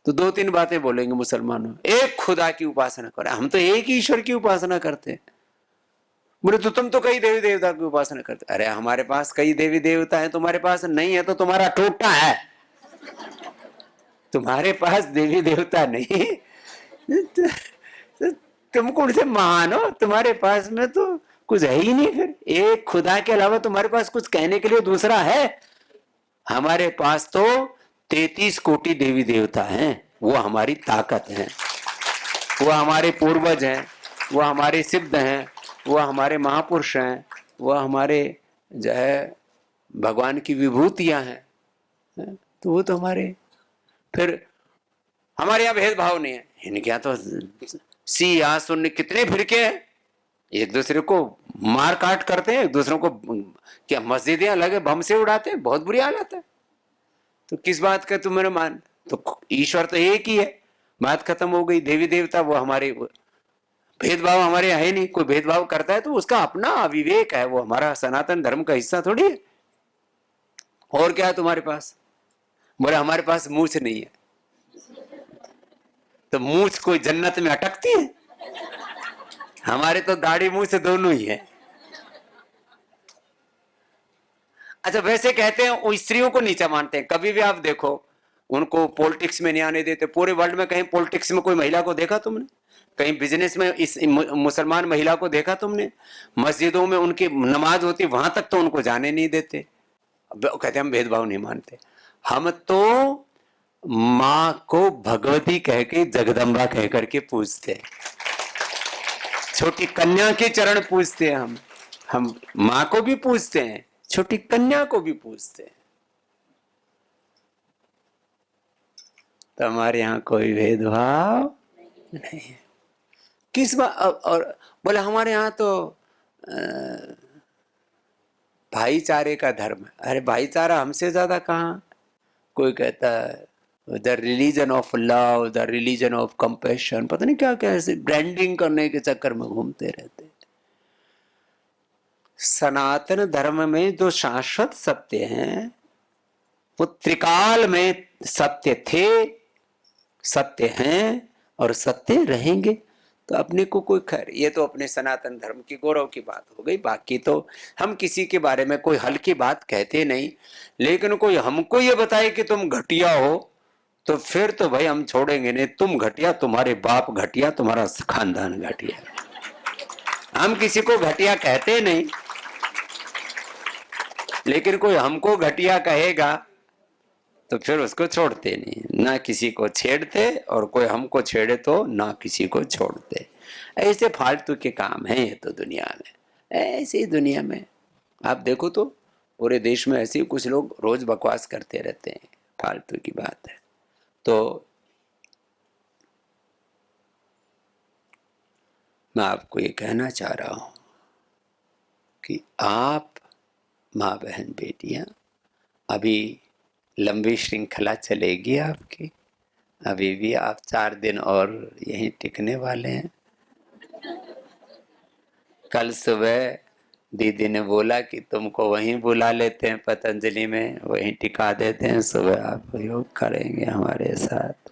तो दो तीन बातें बोलेंगे मुसलमानों, एक खुदा की उपासना करें, हम तो एक ही ईश्वर की उपासना करते हैं। बोले तो तुम तो कई देवी देवता की उपासना करते। अरे हमारे पास कई देवी देवता है, तुम्हारे पास नहीं है तो तुम्हारा टोटा है। तुम्हारे पास देवी देवता नहीं तो तुम कौन से महान हो, तुम्हारे पास में तो कुछ है ही नहीं। फिर एक खुदा के अलावा तुम्हारे पास कुछ कहने के लिए दूसरा है? हमारे पास तो 33 कोटि देवी देवता हैं, वो हमारी ताकत है, वो हमारे पूर्वज हैं, वो हमारे सिद्ध हैं, वो हमारे महापुरुष हैं, वो हमारे जो है भगवान की विभूतियां हैं। तो वो तो हमारे, फिर हमारे यहाँ भेदभाव नहीं है। इनके यहाँ तो सिया सुन्नी कितने फिरके हैं, एक दूसरे को मार काट करते हैं, एक दूसरों को क्या मस्जिदें अलग है बम से उड़ाते हैं, बहुत बुरी हालत है। तो किस बात का तुम मेरे मान, तो ईश्वर तो एक ही है, बात खत्म हो गई। देवी देवता वो हमारे, भेदभाव हमारे यहाँ है नहीं। कोई भेदभाव करता है तो उसका अपना अविवेक है, वो हमारा सनातन धर्म का हिस्सा थोड़ी है। और क्या है तुम्हारे पास? बोले हमारे पास मूछ नहीं है। तो मूछ कोई जन्नत में अटकती है? हमारे तो दाढ़ी मूछ दोनों ही है। अच्छा वैसे कहते हैं वो स्त्रियों को नीचा मानते हैं, कभी भी आप देखो उनको पॉलिटिक्स में नहीं आने देते। पूरे वर्ल्ड में कहीं पॉलिटिक्स में कोई महिला को देखा तुमने? कहीं बिजनेस में इस मुसलमान महिला को देखा तुमने? मस्जिदों में उनकी नमाज होती, वहां तक तो उनको जाने नहीं देते। कहते हम भेदभाव नहीं मानते। हम तो माँ को भगवती कह के, जगदम्बा कह करके पूजते, छोटी कन्या के चरण पूजते हैं। हम माँ को भी पूजते हैं, छोटी कन्या को भी पूजते हैं। तो हमारे यहाँ कोई भेदभाव नहीं है। किस बात? और बोले हमारे यहाँ तो भाईचारे का धर्म है। अरे भाईचारा हमसे ज्यादा कहाँ? कोई कहता है the religion of love, the religion of compassion, पता नहीं क्या क्या, ऐसे ब्रांडिंग करने के चक्कर में घूमते रहते। सनातन धर्म में जो शाश्वत सत्य हैं वो त्रिकाल में सत्य थे, सत्य हैं और सत्य रहेंगे। तो अपने को कोई खैर, ये तो अपने सनातन धर्म की गौरव की बात हो गई। बाकी तो हम किसी के बारे में कोई हल्की बात कहते नहीं, लेकिन कोई हमको ये बताए कि तुम घटिया हो तो फिर तो भाई हम छोड़ेंगे नहीं। तुम घटिया, तुम्हारे बाप घटिया, तुम्हारा खानदान घटिया। हम किसी को घटिया कहते नहीं, लेकिन कोई हमको घटिया कहेगा तो फिर उसको छोड़ते नहीं, ना किसी को छेड़ते, और कोई हमको छेड़े तो ना किसी को छोड़ते। ऐसे फालतू के काम हैं ये तो दुनिया में। ऐसी दुनिया में आप देखो तो पूरे देश में ऐसे कुछ लोग रोज बकवास करते रहते हैं, फालतू की बात है। तो मैं आपको ये कहना चाह रहा हूं कि आप माँ बहन बेटियां, अभी लंबी श्रृंखला चलेगी आपकी, अभी भी आप 4 दिन और यहीं टिकने वाले हैं। कल सुबह दीदी ने बोला कि तुमको वहीं बुला लेते हैं पतंजलि में, वहीं टिका देते हैं, सुबह आप योग करेंगे हमारे साथ।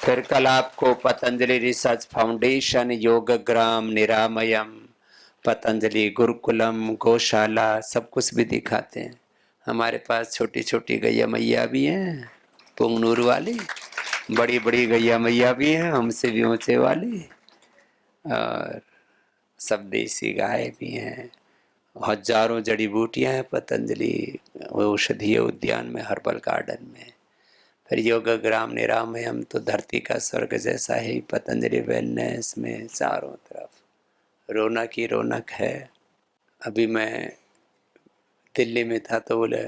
फिर कल आपको पतंजलि रिसर्च फाउंडेशन, योगग्राम, निरामयम, पतंजलि गुरुकुलम, गौशाला सब कुछ भी दिखाते हैं। हमारे पास छोटी छोटी गैया मैया भी हैं, पुंगनूर वाली, बड़ी बड़ी गैया मैया भी हैं, हमसे भी ऊंचे वाली, और सब देसी गाय भी हैं। हजारों जड़ी बूटियां हैं पतंजलि औषधीय उद्यान में, हर्बल गार्डन में। फिर योगग्राम, निरामयम तो धरती का स्वर्ग जैसा ही, पतंजलि वेलनेस में चारों तरफ रौनक ही रौनक है। अभी मैं दिल्ली में था तो बोले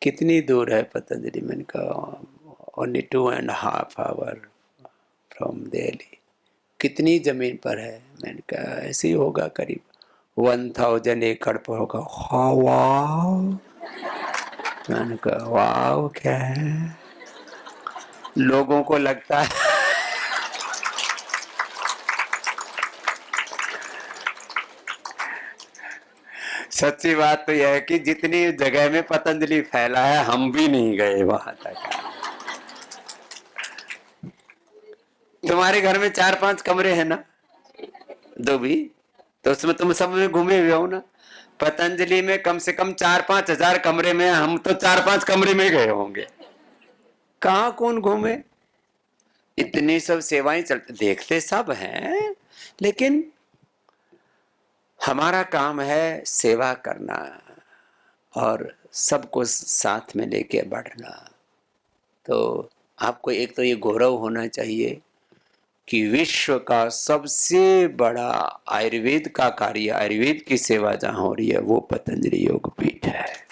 कितनी दूर है पतंजलि? मैंने कहा ओनली 2.5 आवर फ्रॉम दिल्ली। कितनी जमीन पर है? मैंने कहा ऐसे ही होगा करीब 1000 एकड़ पर होगा। हाँ वाह। मैंने कहा वाह क्या है? लोगों को लगता है सच्ची बात तो यह है कि जितनी जगह में पतंजलि फैला है हम भी नहीं गए वहां तक। तुम्हारे घर में 4-5 कमरे हैं ना, दो भी, तो उसमें तुम सब में घूमे हुए हो ना। पतंजलि में कम से कम 4-5 हजार कमरे में, हम तो 4-5 कमरे में गए होंगे। कहाँ कौन घूमे, इतनी सब सेवाएं चलती, देखते सब हैं, लेकिन हमारा काम है सेवा करना और सबको साथ में लेके बढ़ना। तो आपको एक तो ये गौरव होना चाहिए कि विश्व का सबसे बड़ा आयुर्वेद का कार्य, आयुर्वेद की सेवा जहां हो रही है वो पतंजलि योग पीठ है।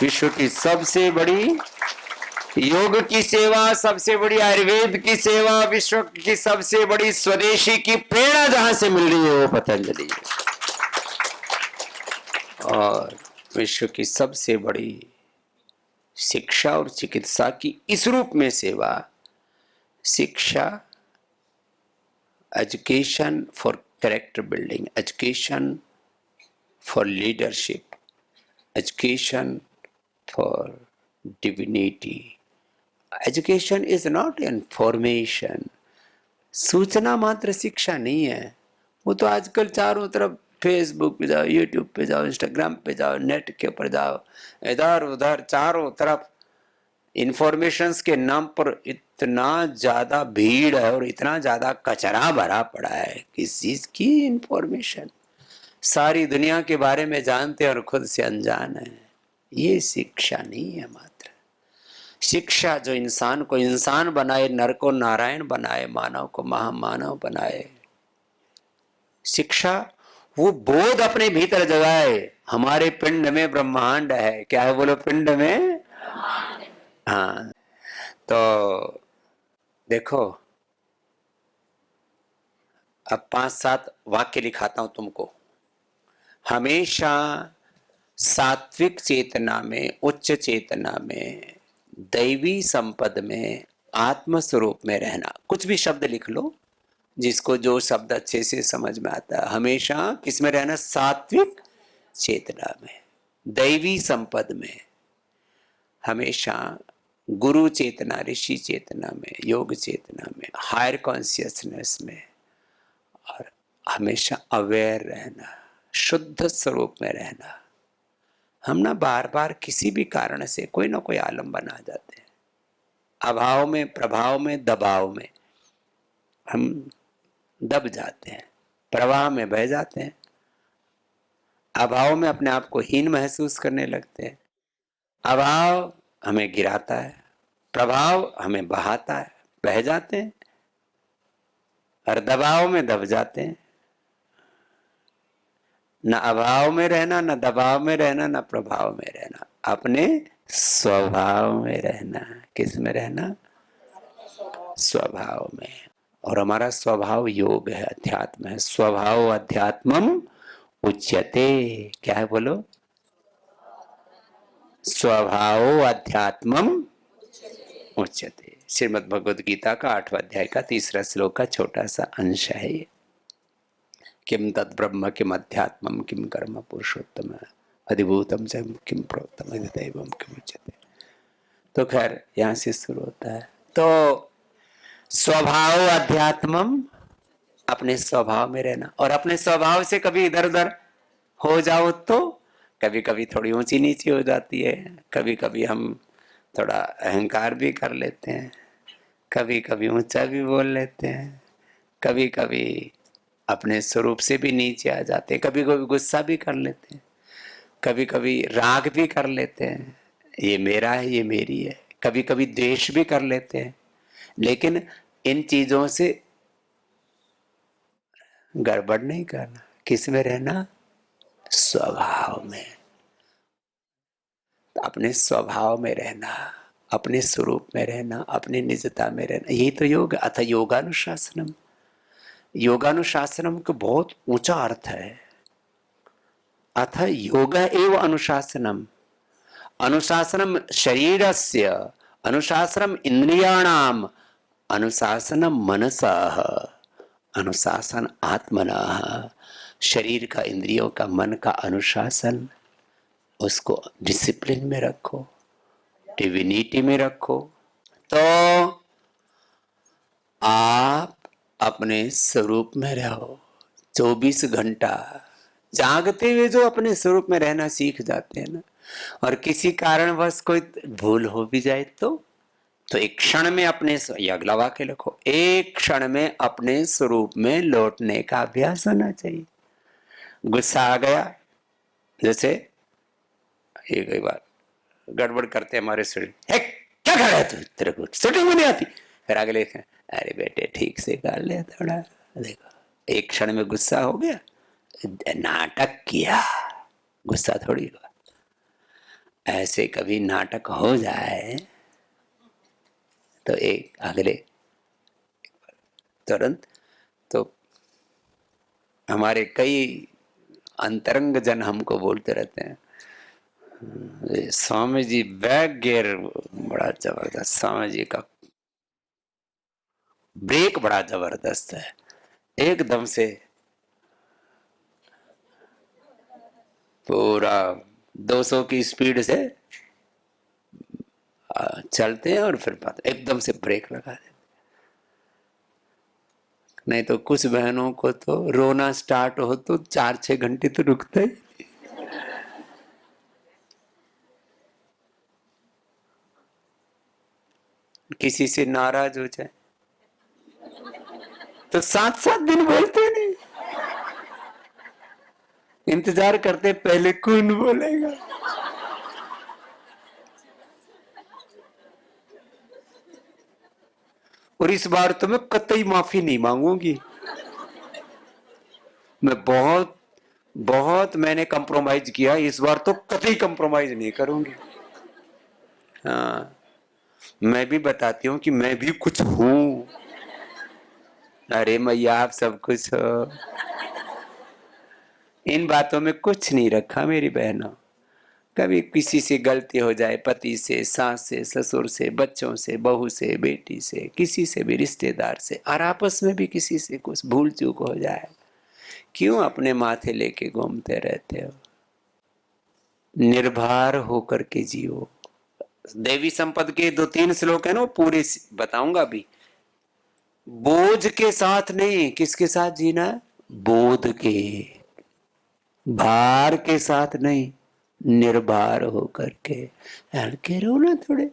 विश्व की सबसे बड़ी योग की सेवा, सबसे बड़ी आयुर्वेद की सेवा, विश्व की सबसे बड़ी स्वदेशी की प्रेरणा जहां से मिल रही है वो पतंजलि है। और विश्व की सबसे बड़ी शिक्षा और चिकित्सा की इस रूप में सेवा, शिक्षा, education for character building, education for leadership, education for divinity. Education is not information, सूचना मात्र शिक्षा नहीं है। वो तो आजकल चारों तरफ फेसबुक पे जाओ, यूट्यूब पे जाओ, इंस्टाग्राम पे जाओ, नेट के ऊपर जाओ, इधर उधर चारों तरफ इंफॉर्मेशंस के नाम पर इतना ज्यादा भीड़ है और इतना ज्यादा कचरा भरा पड़ा है। किस चीज की इंफॉर्मेशन, सारी दुनिया के बारे में जानते और खुद से अनजान है। ये शिक्षा नहीं है मात्र। शिक्षा जो इंसान को इंसान बनाए, नर को नारायण बनाए, मानव को महामानव बनाए, शिक्षा वो बोध अपने भीतर जगाए। हमारे पिंड में ब्रह्मांड है, क्या है बोलो, पिंड में। हाँ, तो देखो अब 5-7 वाक्य लिखाता हूं तुमको। हमेशा सात्विक चेतना में, उच्च चेतना में, दैवी संपद में, आत्म स्वरूप में रहना। कुछ भी शब्द लिख लो जिसको जो शब्द अच्छे से समझ में आता है। हमेशा किसमें रहना, सात्विक चेतना में, दैवी संपद में, हमेशा गुरु चेतना, ऋषि चेतना में, योग चेतना में, हायर कॉन्शियसनेस में, और हमेशा अवेयर रहना, शुद्ध स्वरूप में रहना। हम ना बार बार किसी भी कारण से कोई ना कोई आलम्बन आ जाते हैं। अभाव में, प्रभाव में, दबाव में हम दब जाते हैं, प्रवाह में बह जाते हैं, अभाव में अपने आप को हीन महसूस करने लगते हैं। अभाव हमें गिराता है, प्रभाव हमें बहाता है, बह जाते हैं, और दबाव में दब जाते हैं। न अभाव में रहना, न दबाव में रहना, न प्रभाव में रहना, अपने स्वभाव में रहना। किस में रहना, स्वभाव में। और हमारा स्वभाव योग है, अध्यात्म है। स्वभाव अध्यात्मम उच्यते, क्या है बोलो, स्वभाव अध्यात्मम उच्यते। श्रीमद् भगवद गीता का 8वां अध्याय का 3रा श्लोक का छोटा सा अंश है ये। किम तद ब्रह्म किम अध्यात्मम किम कर्म पुरुषोत्तम अधिभूतम च किम प्रोक्तम दैवम किम उच्यते। तो खैर यहाँ से शुरू होता है। तो स्वभाव अध्यात्मम, अपने स्वभाव में रहना। और अपने स्वभाव से कभी इधर उधर हो जाओ तो कभी कभी थोड़ी ऊंची नीची हो जाती है, कभी कभी हम थोड़ा अहंकार भी कर लेते हैं, कभी कभी ऊंचा भी बोल लेते हैं, कभी कभी अपने स्वरूप से भी नीचे आ जाते हैं, कभी कभी गुस्सा भी कर लेते हैं, कभी कभी राग भी कर लेते हैं, ये मेरा है, ये मेरी है, कभी कभी द्वेष भी कर लेते हैं। लेकिन इन चीजों से गड़बड़ नहीं करना। किस में रहना, स्वभाव में। तो अपने स्वभाव में रहना, अपने स्वरूप में रहना, अपनी निजता में रहना, यही तो योग। अथ योगानुशासनम, योगानुशासनम का बहुत ऊंचा अर्थ है। अथ योग एव अनुशासनम, अनुशासनम शरीरस्य, अनुशासनम इंद्रियाणाम, अनुशासनम मनसः, अनुशासन आत्मनः, शरीर का, इंद्रियों का, मन का अनुशासन, उसको डिसिप्लिन में रखो, डिविनिटी में रखो, तो आप अपने स्वरूप में रहो। 24 घंटा जागते हुए जो अपने स्वरूप में रहना सीख जाते हैं ना, और किसी कारणवश कोई भूल हो भी जाए तो एक क्षण में अपने, ये अगला वाक्य लिखो, एक क्षण में अपने स्वरूप में लौटने का अभ्यास होना चाहिए। गुस्सा आ गया, जैसे ये कई बार गड़बड़ करते हमारे शरीर, क्या कर रहा है तू, तेरे को शूटिंग में नहीं आती, फिर आगे लिखे, अरे बेटे ठीक से कर ले थोड़ा, देखो एक क्षण में गुस्सा हो गया, नाटक किया, गुस्सा थोड़ी हुआ। ऐसे कभी नाटक हो जाए तो एक अगले तुरंत, तो हमारे कई अंतरंग जन हमको बोलते रहते हैं, स्वामी जी बैक गियर बड़ा जबरदस्त, स्वामी जी का ब्रेक बड़ा जबरदस्त है, एकदम से पूरा 200 की स्पीड से चलते हैं और फिर एकदम से ब्रेक लगा देते। नहीं तो कुछ बहनों को तो रोना स्टार्ट हो तो 4-6 घंटे तो रुकता ही। किसी से नाराज हो जाए तो 7-7 दिन बोलते नहीं, इंतजार करते पहले कौन बोलेगा। और इस बार तो मैं कतई माफी नहीं मांगूंगी, मैं बहुत बहुत मैंने कंप्रोमाइज किया, इस बार तो कतई कंप्रोमाइज नहीं करूंगी। हाँ, मैं भी बताती हूँ कि मैं भी कुछ हूं। अरे मैया आप सब कुछ हो, इन बातों में कुछ नहीं रखा मेरी बहनों। कभी किसी से गलती हो जाए, पति से, सास से, ससुर से, बच्चों से, बहू से, बेटी से, किसी से भी, रिश्तेदार से, और आपस में भी किसी से कुछ भूल चूक हो जाए, क्यों अपने माथे लेके घूमते रहते हो? निर्भर होकर के जियो। देवी संपद के 2-3 श्लोक है ना, पूरे बताऊंगा अभी। बोझ के साथ नहीं, किसके साथ जीना है? बोध के, भार के साथ नहीं, निर्भर होकर के। हल्के रहो ना थोड़े,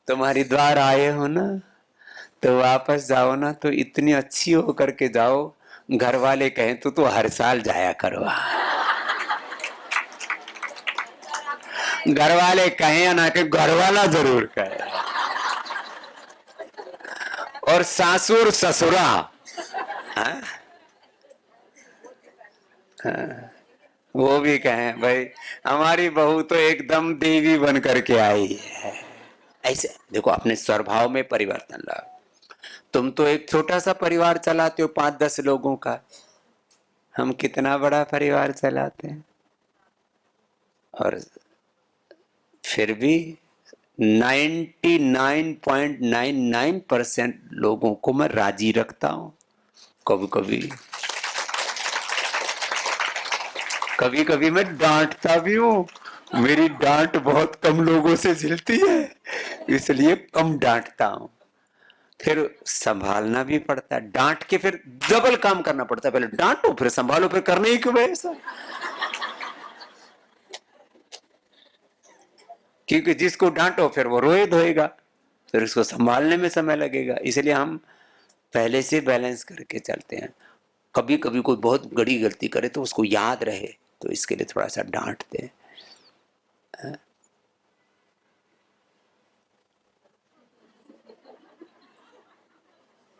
तुम हरिद्वार आए हो ना, तो वापस जाओ ना तो इतनी अच्छी होकर के जाओ, घर वाले कहें तो हर साल जाया करो। घर वाले कहें या ना, के घर वाला जरूर कहे। और सासुर ससुरा, हाँ? हाँ, वो भी कहें भाई हमारी बहू तो एकदम देवी बन करके आई है। ऐसे देखो, अपने स्वभाव में परिवर्तन लाओ। तुम तो एक छोटा सा परिवार चलाते हो 5-10 लोगों का, हम कितना बड़ा परिवार चलाते हैं। और फिर भी 99.99% लोगों को मैं राजी रखता हूं। कभी कभी कभी कभी मैं डांटता भी हूं, मेरी डांट बहुत कम लोगों से झिलती है, इसलिए कम डांटता हूं। फिर संभालना भी पड़ता है, डांट के फिर डबल काम करना पड़ता है, पहले डांटो फिर संभालो, फिर करने ही क्यों है ऐसा? क्योंकि जिसको डांटो फिर वो रोए धोएगा, फिर उसको संभालने में समय लगेगा, इसलिए हम पहले से बैलेंस करके चलते हैं। कभी कभी कोई बहुत बड़ी गलती करे तो उसको याद रहे, तो इसके लिए थोड़ा सा डांटते हैं।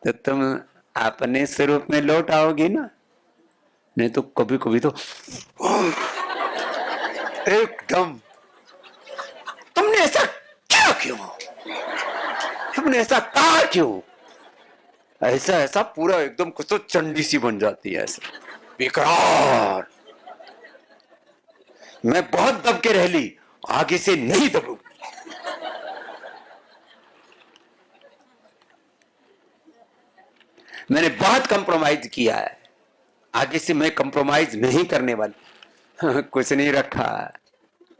तो तुम अपने स्वरूप में लौट आओगी ना, नहीं तो कभी कभी तो एकदम, तुमने ऐसा क्या क्यों, तुमने ऐसा कहा क्यों, ऐसा ऐसा पूरा एकदम कुछ तो चंडी सी बन जाती है ऐसा बेकरार। मैं बहुत दब के रह ली, आगे से नहीं दबूंगी। मैंने बहुत कंप्रोमाइज किया है, आगे से मैं कंप्रोमाइज नहीं करने वाला। कुछ नहीं रखा,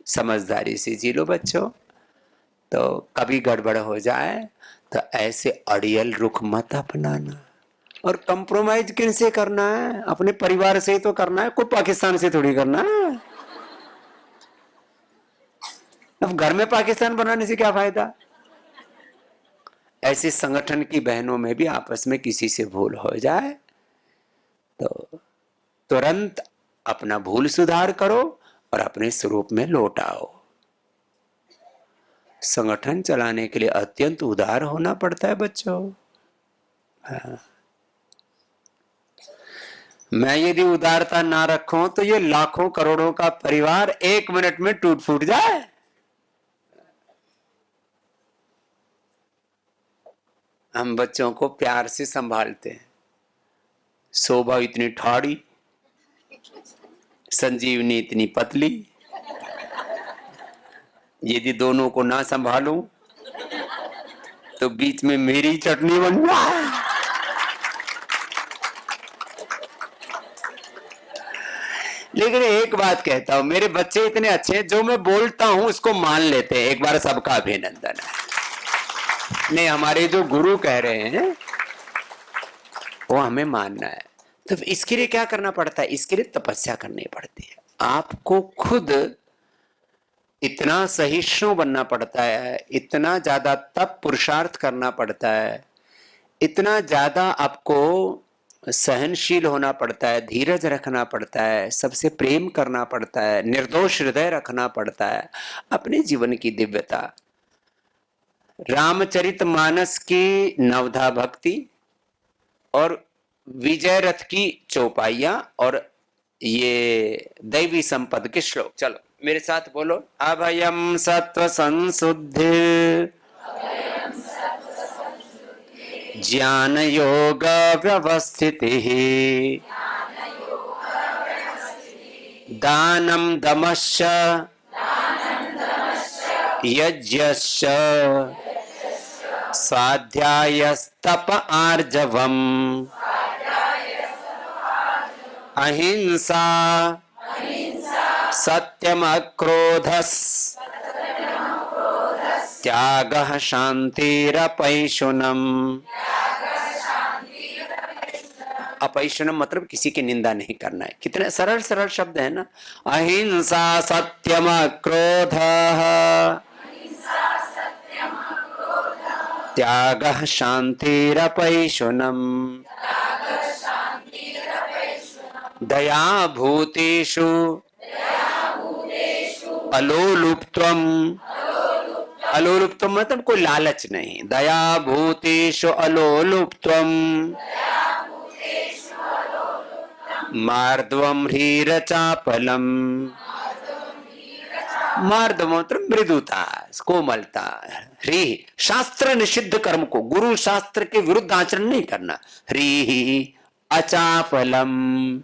समझदारी से जी लो बच्चों। तो कभी गड़बड़ हो जाए तो ऐसे अड़ियल रुख मत अपनाना। और कंप्रोमाइज किन से करना है? अपने परिवार से ही तो करना है, कोई पाकिस्तान से थोड़ी करना है। अब घर में पाकिस्तान बनाने से क्या फायदा? ऐसे संगठन की बहनों में भी आपस में किसी से भूल हो जाए तो तुरंत अपना भूल सुधार करो और अपने स्वरूप में लौट आओ। संगठन चलाने के लिए अत्यंत उदार होना पड़ता है बच्चों। हाँ। मैं यदि उदारता ना रखूं तो ये लाखों करोड़ों का परिवार 1 मिनट में टूट फूट जाए। हम बच्चों को प्यार से संभालते हैं। शोभा इतनी ठाड़ी, संजीवनी इतनी पतली, यदि दोनों को ना संभालूं तो बीच में मेरी चटनी बन जाए। लेकिन एक बात कहता हूं, मेरे बच्चे इतने अच्छे हैं, जो मैं बोलता हूं उसको मान लेते हैं। एक बार सबका अभिनंदन है। नहीं, हमारे जो गुरु कह रहे हैं वो हमें मानना है। तो इसके लिए क्या करना पड़ता है? इसके लिए तपस्या करनी पड़ती है। आपको खुद इतना सहिष्णु बनना पड़ता है, इतना ज्यादा तप पुरुषार्थ करना पड़ता है, इतना ज्यादा आपको सहनशील होना पड़ता है, धीरज रखना पड़ता है, सबसे प्रेम करना पड़ता है, निर्दोष हृदय रखना पड़ता है। अपने जीवन की दिव्यता, रामचरितमानस की नवधा भक्ति और विजय रथ की चौपाइयां और ये दैवी संपद के श्लोक। चलो मेरे साथ बोलो। अभयम सत्व संशुद्धि ज्ञान योग व्यवस्थिति दानम दमश्च यज्ञश्च स्वाध्यायस्तप आर्जवम् अहिंसा सत्यम अक्रोधस त्यागः शांतिरपैशुनम। अपैशुनम मतलब किसी की निंदा नहीं करना है। कितने सरल सरल शब्द है ना। अहिंसा सत्यम अक्रोधः त्यागः शांतिरपैशुनम। दया भूतेषु अलोलुप्त्वम्। अलोलुप्त्वम् मतलब कोई लालच नहीं। दया भूतेषु अलोलुप्त्वम् मार्दवम् ह्रीरचापलम्। मार्दव मतलब मृदुता, कोमलता। ह्री शास्त्र निषिद्ध कर्म को, गुरु शास्त्र के विरुद्ध आचरण नहीं करना। ह्री अचापलम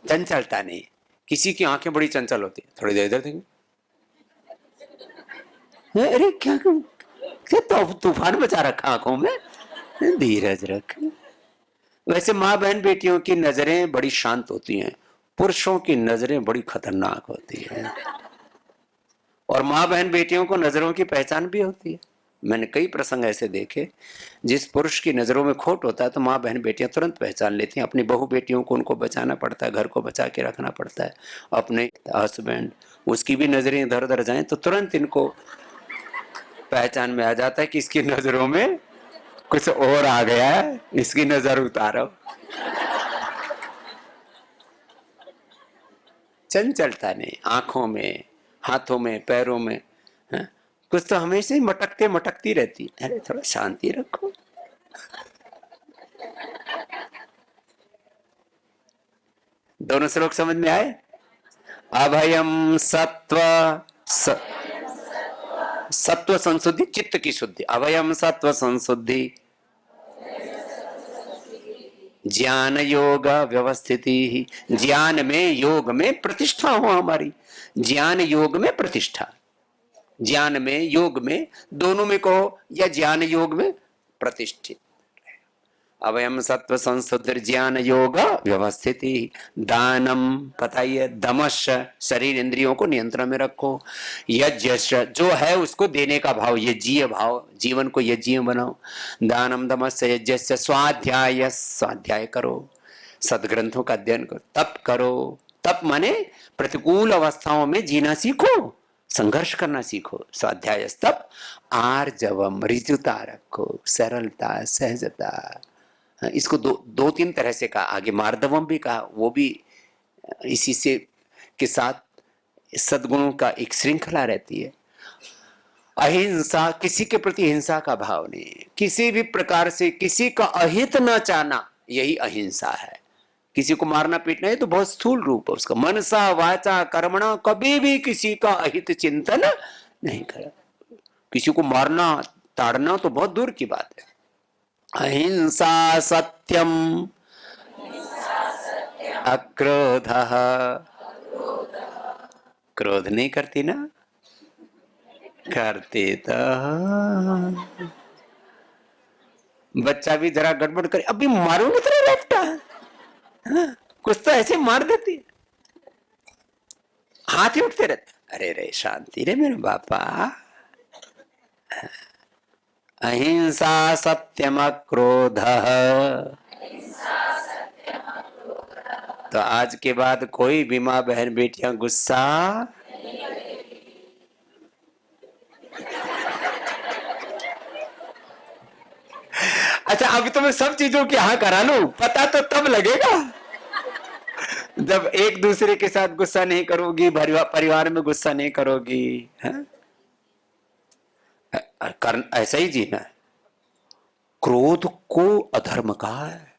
चंचलता नहीं। किसी की आंखें बड़ी चंचल होती है, थोड़ी देर इधर देखेंगे, अरे क्या तो तूफान मचा रखा आंखों में। धीरज रख। वैसे माँ बहन बेटियों की नजरें बड़ी शांत होती हैं, पुरुषों की नजरें बड़ी खतरनाक होती है। और माँ बहन बेटियों को नजरों की पहचान भी होती है। मैंने कई प्रसंग ऐसे देखे, जिस पुरुष की नजरों में खोट होता है तो माँ बहन बेटियां तुरंत पहचान लेती हैं। अपनी बहू बेटियों को उनको बचाना पड़ता है, घर को बचा के रखना पड़ता है। अपने हस्बैंड, उसकी भी नजरें इधर उधर जाएं तो तुरंत इनको पहचान में आ जाता है कि इसकी नजरों में कुछ और आ गया है, इसकी नजर उतारो। चंचलता नहीं, आंखों में, हाथों में, पैरों में। है? कुछ तो हमेशा ही मटकते मटकती रहती। अरे थोड़ा शांति रखो। दोनों श्लोक समझ में आए? अभयम सत्व सत्व संशुद्धि, चित्त की शुद्धि। अभयम सत्व संशुद्धि ज्ञान योग व्यवस्थिति ही। ज्ञान में, योग में प्रतिष्ठा हो हमारी। ज्ञान योग में प्रतिष्ठा, ज्ञान में योग में, दोनों में कहो, या ज्ञान योग में प्रतिष्ठित। अवयम सत्व संसुद्ध ज्ञान योग व्यवस्थिति। दानम, पता ही है, दमश, शरीर इंद्रियों को नियंत्रण में रखो। यज्ञ, जो है उसको देने का भाव, यज्ञीय भाव, जीवन को यज्ञीय बनाओ। दानम दमश यज्ञ, स्वाध्याय, स्वाध्याय करो, सदग्रंथों का अध्ययन करो, तप करो। तप माने प्रतिकूल अवस्थाओं में जीना सीखो, संघर्ष करना सीखो। स्वाध्याय तप। आर्जवम, ऋजुता रखो, सरलता, सहजता। इसको दो तीन तरह से कहा, आगे मार्दवम भी कहा, वो भी इसी से के साथ सद्गुणों का एक श्रृंखला रहती है। अहिंसा, किसी के प्रति हिंसा का भाव नहीं, किसी भी प्रकार से किसी का अहित न चाहना, यही अहिंसा है। किसी को मारना पीटना है तो बहुत स्थूल रूप है उसका। मनसा वाचा कर्मणा, कभी भी किसी का अहित चिंतन नहीं करा। किसी को मारना ताड़ना तो बहुत दूर की बात है। अहिंसा सत्यम अक्रोध, क्रोध नहीं करती ना, करते तो बच्चा भी जरा गड़बड़ करे, अभी मारूंगी तेरा लपटा, कुछ तो ऐसे मार देती है, हाथ ही उठते रहते। अरे रे शांति रे मेरे बापा। अहिंसा सत्यम क्रोध। तो आज के बाद कोई भी माँ बहन बेटियां गुस्सा अच्छा, अभी तो मैं सब चीजों की हाँ करा लूं, पता तो तब लगेगा जब एक दूसरे के साथ गुस्सा नहीं करोगी, परिवार में गुस्सा नहीं करोगी, है? ऐसा ही जीना है। क्रोध को अधर्म कहा है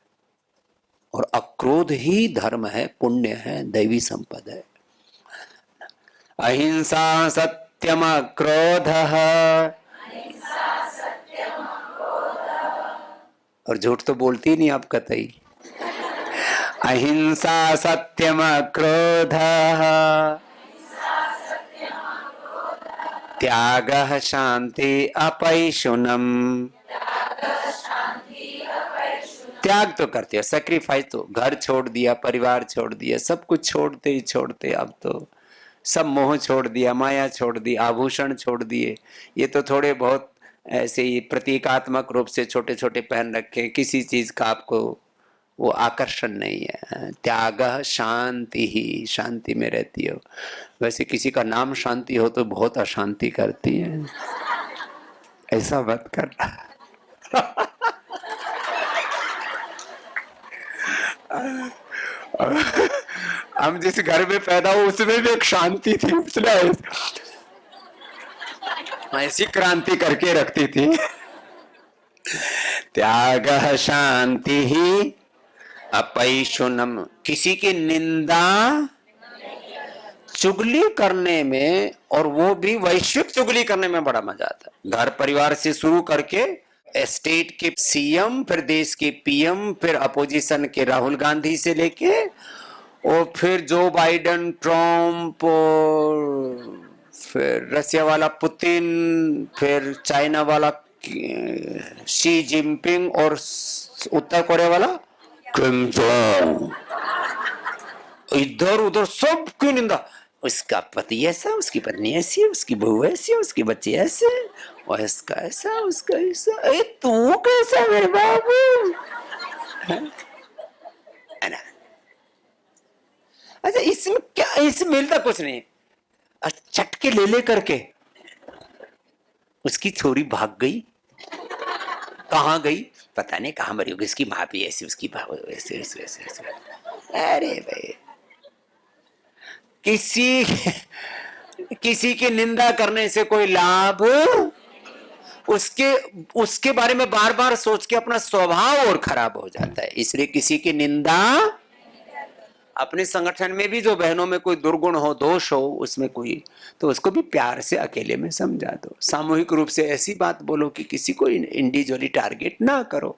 और अक्रोध ही धर्म है, पुण्य है, दैवी संपद है। अहिंसा सत्यम क्रोध, और झूठ तो बोलती नहीं आप कतई। अहिंसा सत्यम क्रोध, त्याग शांति अपैशुनम। त्याग तो करते हो, सेक्रीफाइस तो, घर छोड़ दिया, परिवार छोड़ दिया, सब कुछ छोड़ते ही छोड़ते, अब तो सब मोह छोड़ दिया, माया छोड़ दी, आभूषण छोड़ दिए। ये तो थोड़े बहुत ऐसे ही प्रतीकात्मक रूप से छोटे छोटे पहन रखे, किसी चीज का आपको वो आकर्षण नहीं है। त्याग शांति ही, शांति में रहती हो। वैसे किसी का नाम शांति हो तो बहुत अशांति करती है, ऐसा मत करना। हम जिस घर में पैदा हो उसमें भी एक शांति थी, उसने ऐसी क्रांति करके रखती थी। त्याग शांति ही अपैशुनम। किसी की निंदा, चुगली करने में, और वो भी वैश्विक चुगली करने में बड़ा मजा आता है। घर परिवार से शुरू करके स्टेट के सीएम, फिर देश के पीएम, फिर अपोजिशन के राहुल गांधी से लेके, और फिर जो बाइडेन, ट्रम्प, फिर रसिया वाला पुतिन, फिर चाइना वाला शी जिनपिंग, और उत्तर कोरिया वाला किम जोंग। इधर उधर सबकी निंदा। उसका पति ऐसा, उसकी पत्नी ऐसी, उसकी बहू ऐसी, उसके बच्चे ऐसे, और इसका ऐसा, उसका ऐसा। अरे तू कैसा मेरे बाबू, है ना? अच्छा, इसमें क्या, इसमें मिलता कुछ नहीं। चटके ले ले करके उसकी छोरी भाग गई, कहाँ गई पता नहीं, कहाँ मरी होगी, इसकी माँ भी ऐसी, उसकी भाव ऐसे ऐसे ऐसे ऐसे। अरे भाई, किसी की निंदा करने से कोई लाभ, उसके बारे में बार बार सोच के अपना स्वभाव और खराब हो जाता है। इसलिए किसी की निंदा, अपने संगठन में भी जो बहनों में कोई दुर्गुण हो, दोष हो उसमें कोई, तो उसको भी प्यार से अकेले में समझा दो। सामूहिक रूप से ऐसी बात बोलो कि किसी को इंडिविजुअली टारगेट ना करो।